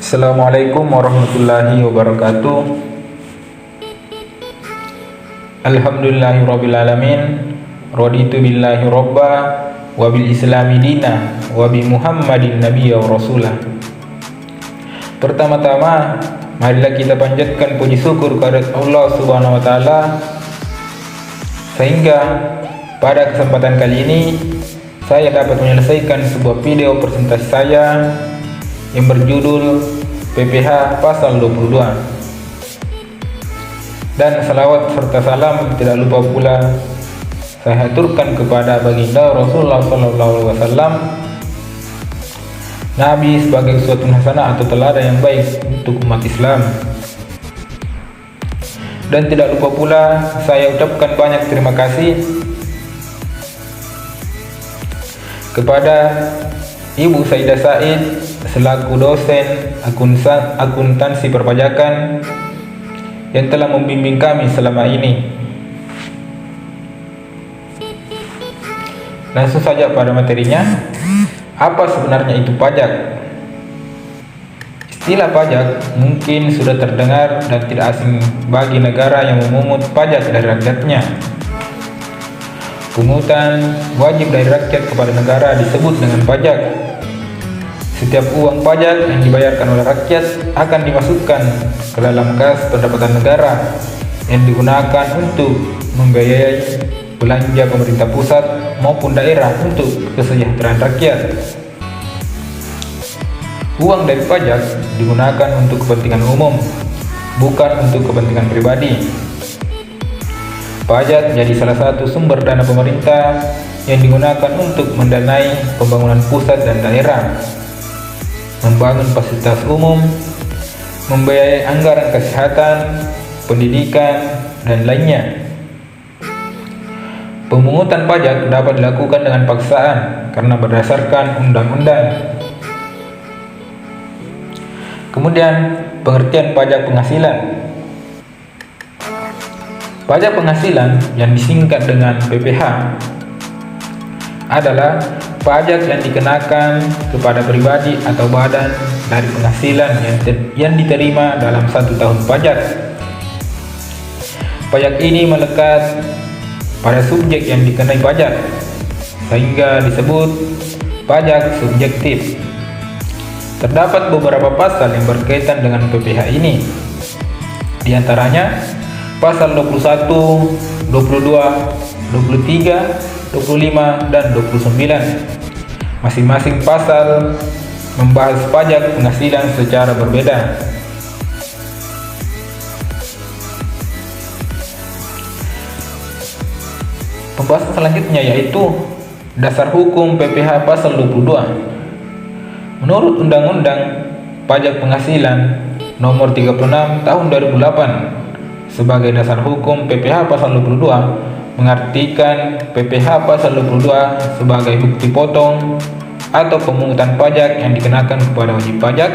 Assalamualaikum warahmatullahi wabarakatuh. Alhamdulillahirrabbilalamin. Raditu billahi robba wa bil islami dina wa bi muhammadin nabiyya wa rasulah. Pertama-tama, marilah kita panjatkan puji syukur kepada Allah Subhanahu wa taala sehingga pada kesempatan kali ini saya dapat menyelesaikan sebuah video presentasi saya yang berjudul PPH Pasal 22. Dan salawat serta salam tidak lupa pula saya haturkan kepada baginda Rasulullah SAW, Nabi sebagai uswatun hasanah atau teladan yang baik untuk umat Islam. Dan tidak lupa pula saya ucapkan banyak terima kasih kepada Ibu Saidah Said selaku dosen akuntansi perpajakan yang telah membimbing kami selama ini. Langsung saja pada materinya. Apa sebenarnya itu pajak? Istilah pajak mungkin sudah terdengar dan tidak asing bagi negara yang memungut pajak dari rakyatnya. Pungutan wajib dari rakyat kepada negara disebut dengan pajak. Setiap uang pajak yang dibayarkan oleh rakyat akan dimasukkan ke dalam kas pendapatan negara yang digunakan untuk membiayai belanja pemerintah pusat maupun daerah untuk kesejahteraan rakyat. Uang dari pajak digunakan untuk kepentingan umum, bukan untuk kepentingan pribadi. Pajak jadi salah satu sumber dana pemerintah yang digunakan untuk mendanai pembangunan pusat dan daerah, membangun fasilitas umum, membiayai anggaran kesehatan, pendidikan, dan lainnya. Pemungutan pajak dapat dilakukan dengan paksaan karena berdasarkan undang-undang. Kemudian, pengertian pajak penghasilan. Pajak penghasilan yang disingkat dengan PPH adalah pajak yang dikenakan kepada pribadi atau badan dari penghasilan yang diterima dalam 1 tahun pajak. Pajak ini melekat pada subjek yang dikenai pajak, sehingga disebut pajak subjektif. Terdapat beberapa pasal yang berkaitan dengan PPH ini. Di antaranya pasal 21, 22, 23, 25, dan 29. Masing-masing pasal membahas pajak penghasilan secara berbeda. Pembahasan selanjutnya yaitu dasar hukum PPH pasal 22. Menurut Undang-Undang Pajak Penghasilan Nomor 36 Tahun 2008, sebagai dasar hukum PPH pasal 22 mengartikan PPH pasal 22 sebagai bukti potong atau pemungutan pajak yang dikenakan kepada wajib pajak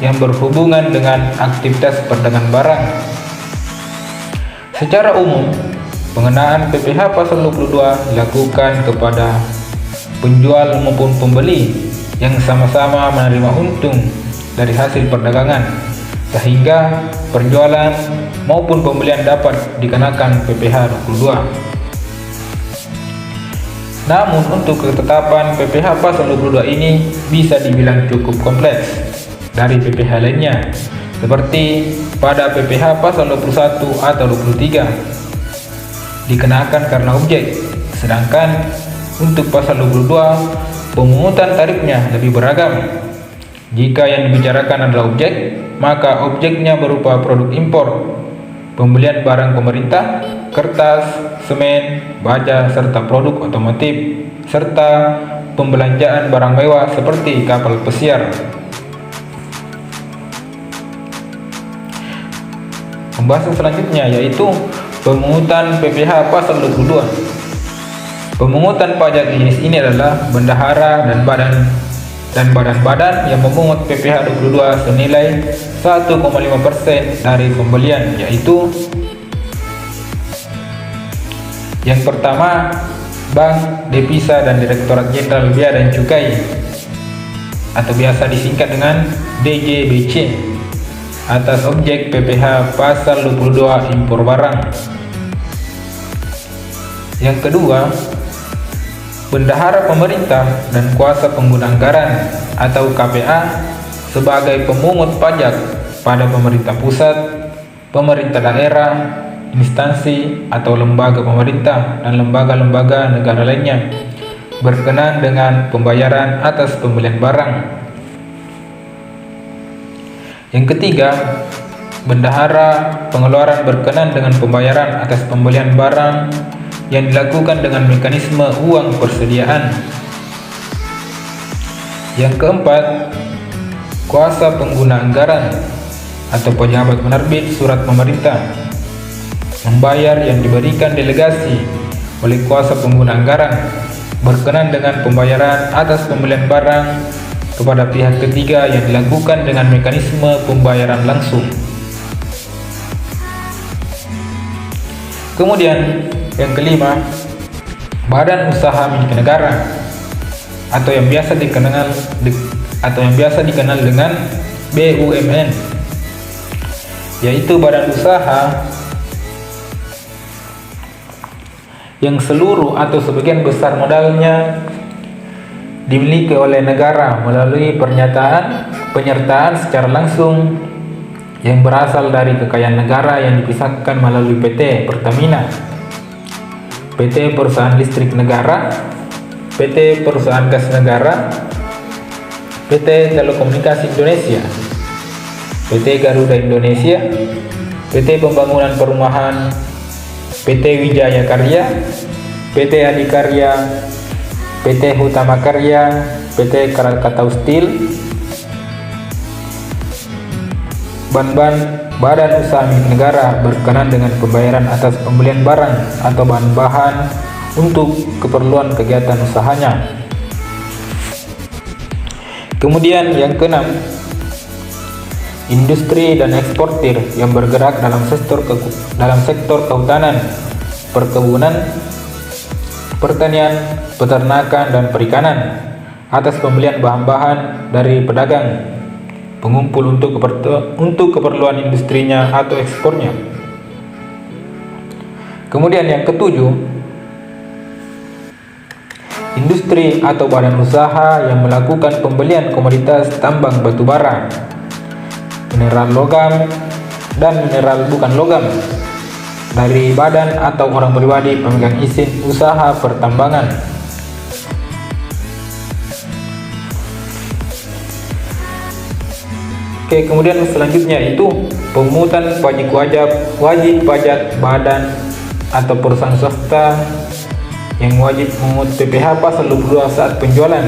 yang berhubungan dengan aktivitas perdagangan barang. Secara umum, pengenaan PPH pasal 22 dilakukan kepada penjual maupun pembeli yang sama-sama menerima untung dari hasil perdagangan, sehingga perjualan maupun pembelian dapat dikenakan PPH 22. Namun untuk ketetapan PPH pasal 22 ini bisa dibilang cukup kompleks dari PPH lainnya, seperti pada PPH pasal 21 atau 23 dikenakan karena objek, sedangkan untuk pasal 22 pemungutan tarifnya lebih beragam. Jika yang dibicarakan adalah objek, maka objeknya berupa produk impor, pembelian barang pemerintah, kertas, semen, baja, serta produk otomotif, serta pembelanjaan barang mewah seperti kapal pesiar. Pembahasan selanjutnya yaitu pemungutan PPH pasal 22. Pemungutan pajak jenis ini adalah bendahara dan badan-badan yang memungut PPH 22 senilai 1,5% dari pembelian, yaitu yang pertama, Bank, Devisa, dan Direktorat Jenderal Bea dan Cukai. atau biasa disingkat dengan DJBC atas objek PPh pasal 22 impor barang. Yang kedua, bendahara pemerintah dan kuasa pengguna anggaran atau KPA sebagai pemungut pajak pada pemerintah pusat, pemerintah daerah, instansi atau lembaga pemerintah dan lembaga-lembaga negara lainnya berkenaan dengan pembayaran atas pembelian barang. Yang ketiga, bendahara pengeluaran berkenaan dengan pembayaran atas pembelian barang yang dilakukan dengan mekanisme uang persediaan. Yang keempat, kuasa pengguna anggaran atau pejabat penerbit surat pemerintah membayar yang diberikan delegasi oleh kuasa pengguna anggaran berkenaan dengan pembayaran atas pembelian barang kepada pihak ketiga yang dilakukan dengan mekanisme pembayaran langsung. Kemudian yang kelima, badan usaha milik negara atau yang biasa dikenal dengan BUMN, yaitu badan usaha yang seluruh atau sebagian besar modalnya dimiliki oleh negara melalui penyertaan secara langsung yang berasal dari kekayaan negara yang dipisahkan melalui PT Pertamina, PT Perusahaan Listrik Negara, PT Perusahaan Gas Negara, PT Telekomunikasi Indonesia, PT Garuda Indonesia, PT Pembangunan Perumahan, PT Wijaya Karya, PT Adikarya, PT Hutama Karya, PT Krakatau Steel, badan usaha milik negara berkenaan dengan pembayaran atas pembelian barang atau bahan-bahan untuk keperluan kegiatan usahanya. Kemudian yang keenam, industri dan eksportir yang bergerak dalam sektor kehutanan, perkebunan, pertanian, peternakan, dan perikanan atas pembelian bahan-bahan dari pedagang pengumpul untuk keperluan industrinya atau ekspornya. Kemudian yang ketujuh, industri atau badan usaha yang melakukan pembelian komoditas tambang batu bara, mineral logam, dan mineral bukan logam dari badan atau orang pribadi pemegang izin usaha pertambangan. Oke, kemudian selanjutnya itu pemungutan wajib pajak badan atau perusahaan swasta yang wajib memungut PPh pasal 22 saat penjualan.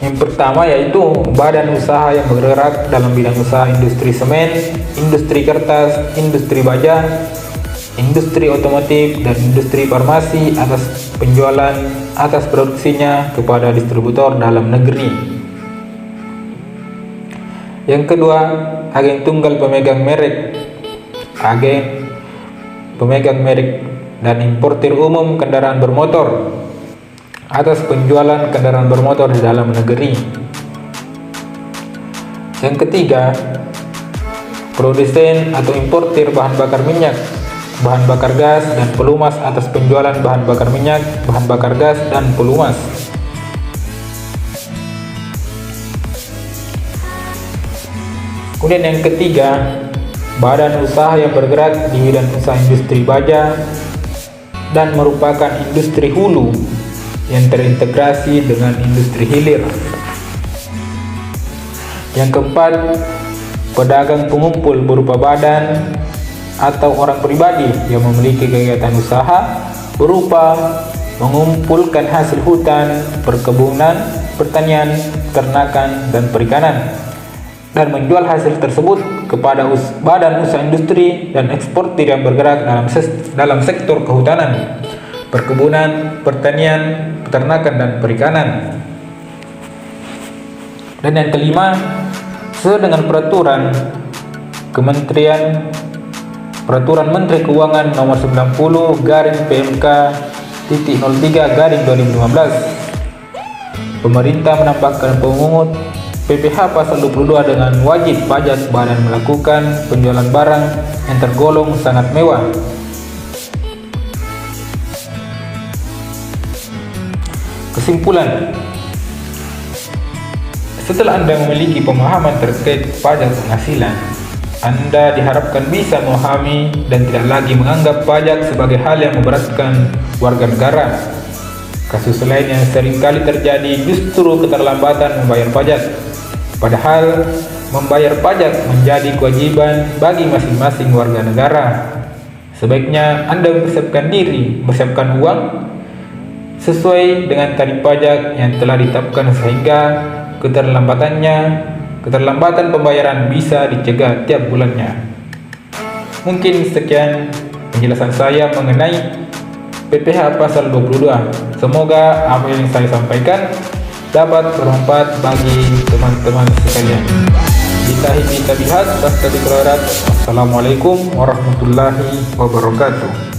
Yang pertama yaitu badan usaha yang bergerak dalam bidang usaha industri semen, industri kertas, industri baja, industri otomotif, dan industri farmasi atas penjualan atas produksinya kepada distributor dalam negeri. Yang kedua, agen tunggal pemegang merek, agen pemegang merek dan importir umum kendaraan bermotor atas penjualan kendaraan bermotor di dalam negeri. Yang ketiga, produsen atau importir bahan bakar minyak, bahan bakar gas, dan pelumas atas penjualan bahan bakar minyak, bahan bakar gas, dan pelumas. Kemudian yang ketiga, badan usaha yang bergerak di bidang usaha industri baja dan merupakan industri hulu yang terintegrasi dengan industri hilir. Yang keempat, pedagang pengumpul berupa badan atau orang pribadi yang memiliki kegiatan usaha berupa mengumpulkan hasil hutan, perkebunan, pertanian, peternakan, dan perikanan, dan menjual hasil tersebut kepada badan usaha industri dan eksportir yang bergerak dalam sektor kehutanan, perkebunan, pertanian, peternakan, dan perikanan. Dan yang kelima, sesuai dengan Peraturan Menteri Keuangan Nomor 90/PMK 2015. Pemerintah menambahkan pemungut PPh pasal 22 dengan wajib pajak badan melakukan penjualan barang yang tergolong sangat mewah. Kesimpulan, setelah Anda memiliki pemahaman terkait pajak penghasilan, Anda diharapkan bisa memahami dan tidak lagi menganggap pajak sebagai hal yang memberatkan warga negara. Kasus lain yang seringkali terjadi justru keterlambatan membayar pajak. Padahal membayar pajak menjadi kewajiban bagi masing-masing warga negara. Sebaiknya Anda mempersiapkan diri, mempersiapkan uang sesuai dengan tarif pajak yang telah ditetapkan sehingga keterlambatan pembayaran bisa dicegah tiap bulannya. Mungkin sekian penjelasan saya mengenai PPh pasal 22. Semoga apa yang saya sampaikan dapat bermanfaat bagi teman-teman sekalian. Assalamualaikum warahmatullahi wabarakatuh.